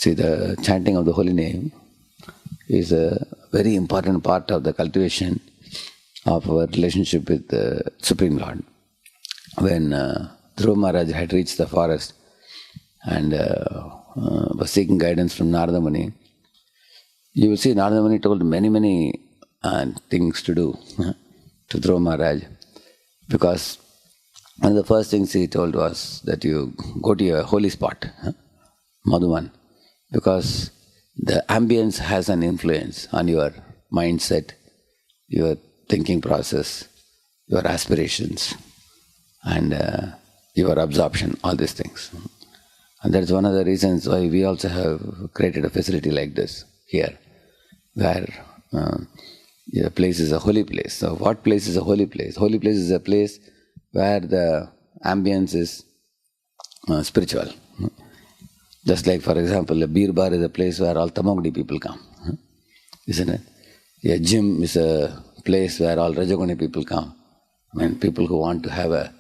See, the chanting of the holy name is a very important part of the cultivation of our relationship with the Supreme Lord. When Dhruva Maharaj had reached the forest and was seeking guidance from Narada Muni, you will see Narada Muni told many things to do to Dhruva Maharaj, because one of the first things he told was that you go to your holy spot, Madhuvan, because the ambience has an influence on your mindset, your thinking process, your aspirations, and your absorption, all these things. And that's one of the reasons why we also have created a facility like this here, where the place is a holy place. So what place is a holy place? Holy place is a place where the ambience is spiritual. Just like, for example, a beer bar is a place where all Tamogni people come, isn't it? A gym is a place where all Rajoguni people come. I mean, people who want to have a,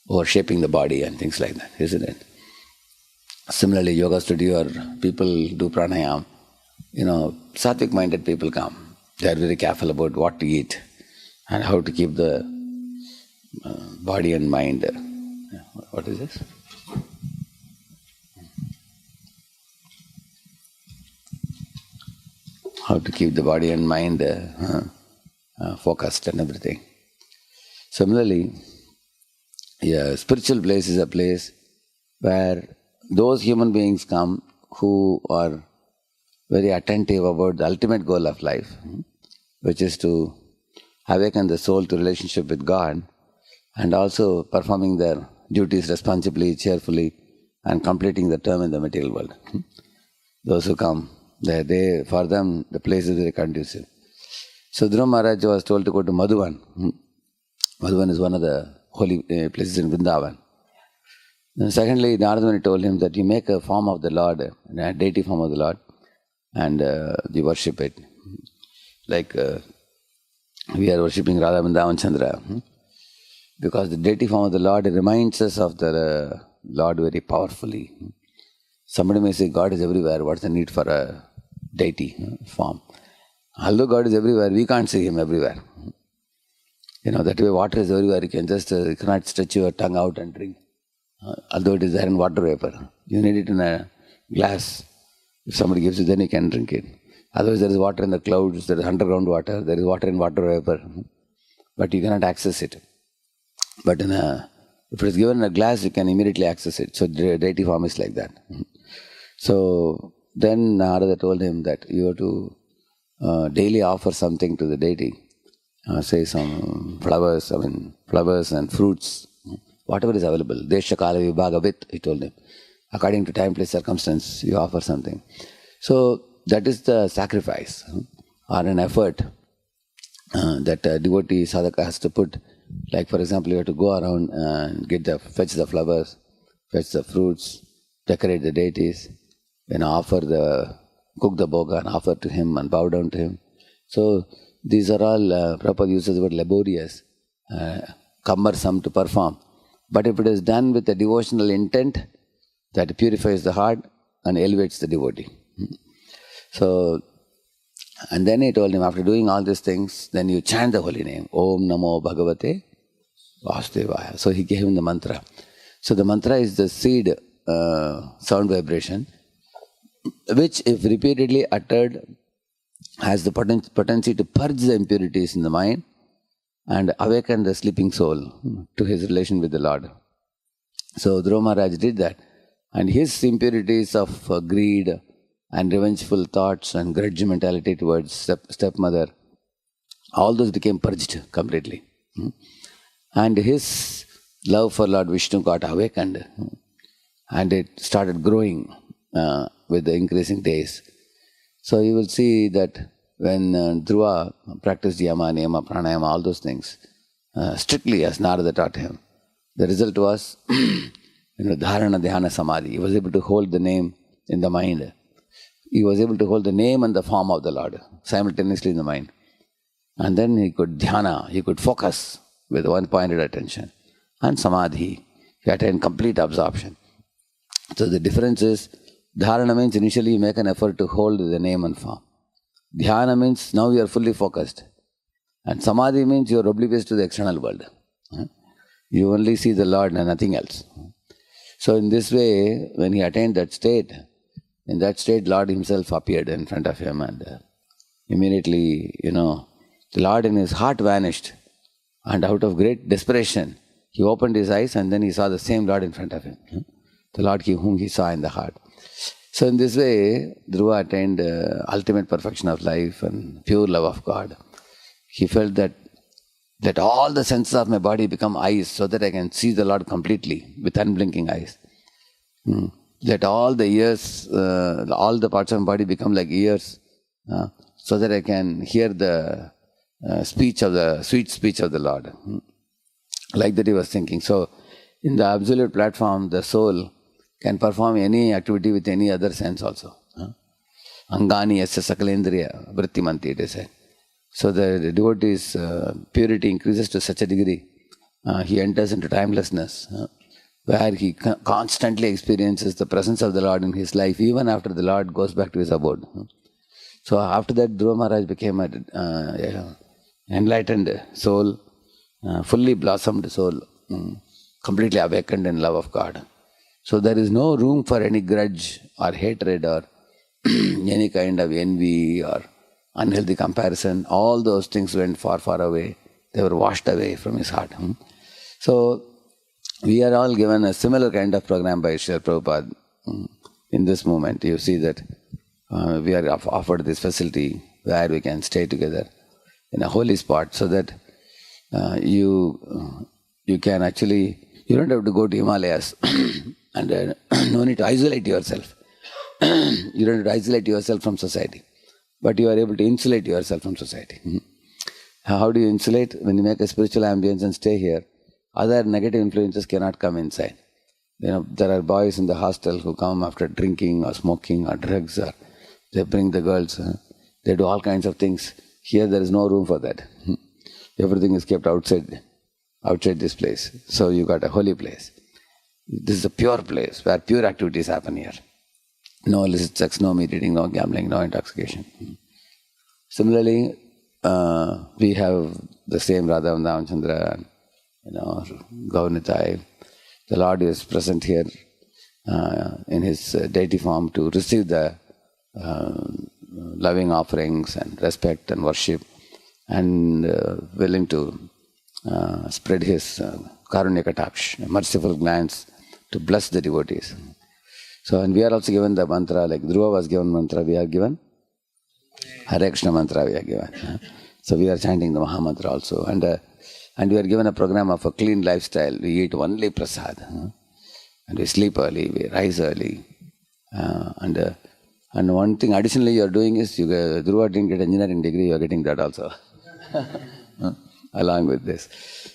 or shaping the body and things like that, isn't it? Similarly, yoga studio or people do pranayam, sattvic-minded people come. They are very careful about what to eat and how to keep the body and mind. What is this? How to keep the body and mind focused and everything. Similarly, a spiritual place is a place where those human beings come who are very attentive about the ultimate goal of life, which is to awaken the soul to relationship with God, and also performing their duties responsibly, cheerfully, and completing the term in the material world. Those who come, for them, the place is very conducive. So Dhruva Maharaj was told to go to Madhuvan. Madhuvan is one of the holy places in Vrindavan. And secondly, Narada Muni told him that you make a form of the Lord, a deity form of the Lord, and you worship it. Like we are worshipping Radha Vrindavan Chandra. Because the deity form of the Lord reminds us of the Lord very powerfully. Somebody may say, God is everywhere, what's the need for a deity form? Although God is everywhere, we can't see Him everywhere. That way water is everywhere, you cannot stretch your tongue out and drink. Although it is there in water vapor. You need it in a glass. If somebody gives you, then you can drink it. Otherwise there is water in the clouds, there is underground water, there is water in water vapor. But you cannot access it. But if it is given in a glass, you can immediately access it. So the deity form is like that. So then Narada told him that you have to daily offer something to the deity. Say some flowers and fruits, whatever is available. Desha kala vibhaga vit, he told him. According to time, place, circumstance, you offer something. So that is the sacrifice or an effort that a devotee sadhaka has to put. Like for example, you have to go around and fetch the flowers, fetch the fruits, decorate the deities, cook the bhoga and offer to him and bow down to him. So these are all Prabhupada uses the word laborious, cumbersome to perform. But if it is done with a devotional intent, that purifies the heart and elevates the devotee. So, and then he told him, after doing all these things, then you chant the holy name, Om Namo Bhagavate Vasudevaya. So he gave him the mantra. So the mantra is the seed sound vibration, which if repeatedly uttered, has the potency to purge the impurities in the mind and awaken the sleeping soul to his relation with the Lord. So Dhruva Maharaj did that, and his impurities of greed and revengeful thoughts and grudge mentality towards stepmother, all those became purged completely. And his love for Lord Vishnu got awakened, and it started growing with the increasing days. So you will see that when Dhruva practiced yama, niyama, pranayama, all those things, strictly as Narada taught him, the result was dharana, dhyana, samadhi. He was able to hold the name in the mind. He was able to hold the name and the form of the Lord simultaneously in the mind. And then he could dhyana, he could focus with one-pointed attention. And samadhi, he attained complete absorption. So the difference is, dharana means initially you make an effort to hold the name and form. Dhyana means now you are fully focused. And samadhi means you are oblivious to the external world. You only see the Lord and nothing else. So in this way, when he attained that state, in that state Lord himself appeared in front of him, and immediately, the Lord in his heart vanished, and out of great desperation, he opened his eyes and then he saw the same Lord in front of him, the Lord whom he saw in the heart. So in this way, Dhruva attained ultimate perfection of life and pure love of God. He felt that all the senses of my body become eyes so that I can see the Lord completely with unblinking eyes. Let all the ears, all the parts of my body become like ears, so that I can hear the sweet speech of the Lord. Like that he was thinking. So in the absolute platform, the soul can perform any activity with any other sense also. Angani yasya sakalendriya vrittimanti, it is said. So the devotee's purity increases to such a degree, he enters into timelessness, where he constantly experiences the presence of the Lord in his life, even after the Lord goes back to his abode. So after that, Dhruva Maharaj became an enlightened soul, fully blossomed soul, completely awakened in love of God. So there is no room for any grudge or hatred or any kind of envy or unhealthy comparison. All those things went far, far away. They were washed away from his heart. So we are all given a similar kind of program by Srila Prabhupada. In this moment, you see that we are offered this facility where we can stay together in a holy spot, so that you can actually, you don't have to go to Himalayas and no need to isolate yourself. You don't have to isolate yourself from society, but you are able to insulate yourself from society. How do you insulate? When you make a spiritual ambience and stay here, other negative influences cannot come inside. There are boys in the hostel who come after drinking or smoking or drugs, or they bring the girls, they do all kinds of things. Here there is no room for that. Everything is kept outside this place. So you got a holy place. This is a pure place where pure activities happen here. No illicit sex, no meat eating, no gambling, no intoxication. Similarly, we have the same Radha and Ramchandra, Gaunitai. The Lord is present here in his deity form to receive the loving offerings and respect and worship, and willing to spread his karunya kataksh, merciful glance to bless the devotees. So, and we are also given the mantra, like Dhruva was given mantra, we are given Hare Krishna mantra, we are given. So we are chanting the Maha Mantra also, and we are given a program of a clean lifestyle. We eat only prasad, and we sleep early, we rise early, and one thing additionally you are doing is, Dhruva didn't get engineering degree, you are getting that also, along with this.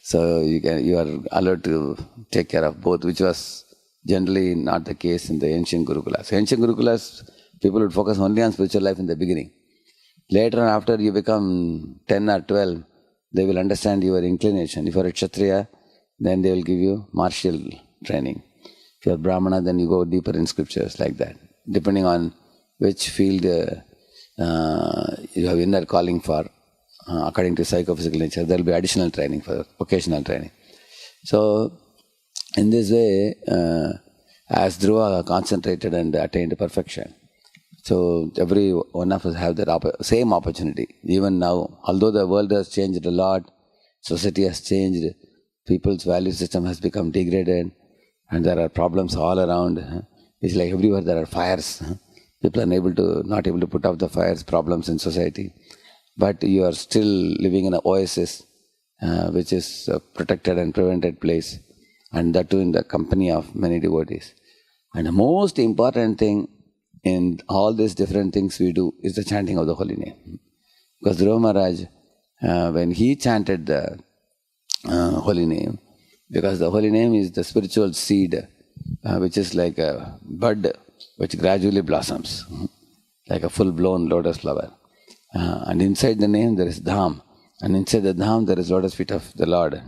So you are allowed to take care of both, which was generally not the case in the ancient Gurukulas. Ancient Gurukulas, people would focus only on spiritual life in the beginning. Later on, after you become 10 or 12, they will understand your inclination. If you are a Kshatriya, then they will give you martial training. If you are Brahmana, then you go deeper in scriptures, like that. Depending on which field you have inner calling for, according to psychophysical nature, there will be additional training for vocational training. So, in this way, as Dhruva concentrated and attained perfection, so every one of us have that same opportunity. Even now, although the world has changed a lot, society has changed, people's value system has become degraded, and there are problems all around. It's like everywhere there are fires. People are not able to put out the fires, problems in society. But you are still living in an oasis, which is a protected and prevented place, and that too in the company of many devotees. And the most important thing in all these different things we do is the chanting of the holy name. Because Dhruva Maharaj, when he chanted the holy name, because the holy name is the spiritual seed, which is like a bud which gradually blossoms, like a full-blown lotus flower. And inside the name there is Dham, and inside the Dham there is lotus feet of the Lord.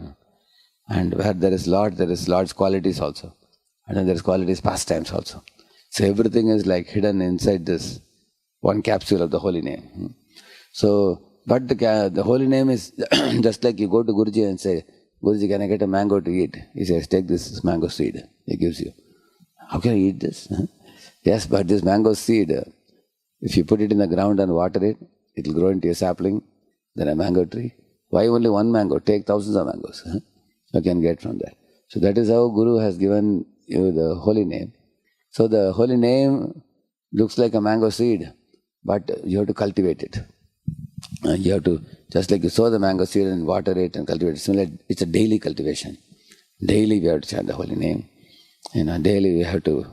And where there is Lord, there is Lord's qualities also. and then there's qualities, pastimes also. So everything is like hidden inside this one capsule of the holy name. So, but the holy name is just like you go to Guruji and say, Guruji, can I get a mango to eat? He says, take this mango seed. He gives you. How can I eat this? Yes, but this mango seed, if you put it in the ground and water it, it will grow into a sapling, then a mango tree. Why only one mango? Take thousands of mangoes. You can get from that. So that is how Guru has given you the holy name. So the holy name looks like a mango seed, but you have to cultivate it. You have to, just like you sow the mango seed and water it and cultivate it, similarly, it's a daily cultivation. Daily we have to chant the holy name. Daily we have to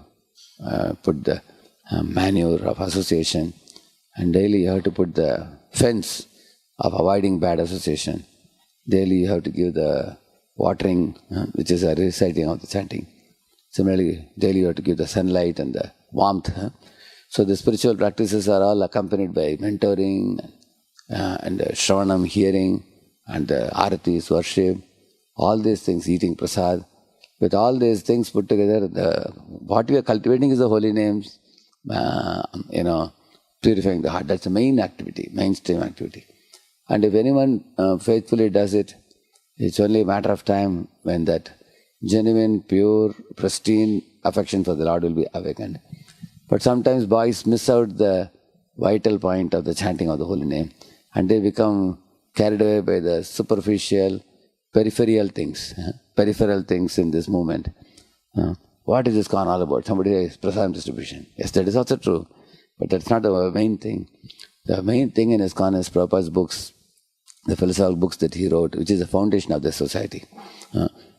put the manure of association, and daily you have to put the fence of avoiding bad association. Daily you have to give the watering, which is a reciting of the chanting. Similarly, daily you have to give the sunlight and the warmth. So the spiritual practices are all accompanied by mentoring and shravanam, hearing, and the aratis, worship, all these things, eating prasad. With all these things put together, what we are cultivating is the holy names, purifying the heart. That's the main activity, mainstream activity. And if anyone faithfully does it, it's only a matter of time when that genuine, pure, pristine affection for the Lord will be awakened. But sometimes boys miss out the vital point of the chanting of the holy name, and they become carried away by the superficial, peripheral things in this movement. What is ISKCON all about? Somebody says prasadam distribution. Yes, that is also true, but that's not the main thing. The main thing in ISKCON is Prabhupada's books, the philosophical books that he wrote, which is the foundation of this society.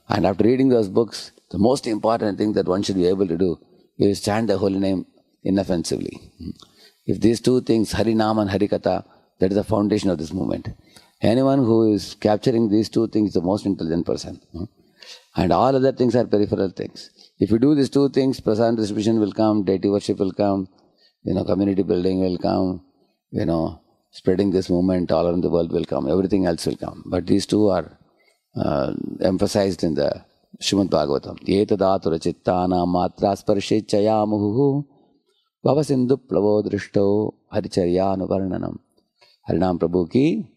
And after reading those books, the most important thing that one should be able to do is chant the holy name inoffensively. If these two things, Harinam and Harikatha, that is the foundation of this movement. Anyone who is capturing these two things is the most intelligent person. And all other things are peripheral things. If you do these two things, prasadam distribution will come, deity worship will come, community building will come, spreading this movement all around the world will come, everything else will come. But these two are emphasized in the Srimad Bhagavatam. Etadatura chittana matra sparshe chayamuhu bhava sindhu plavo drishto haricharya nuvarnanam. Harinam Prabhu ki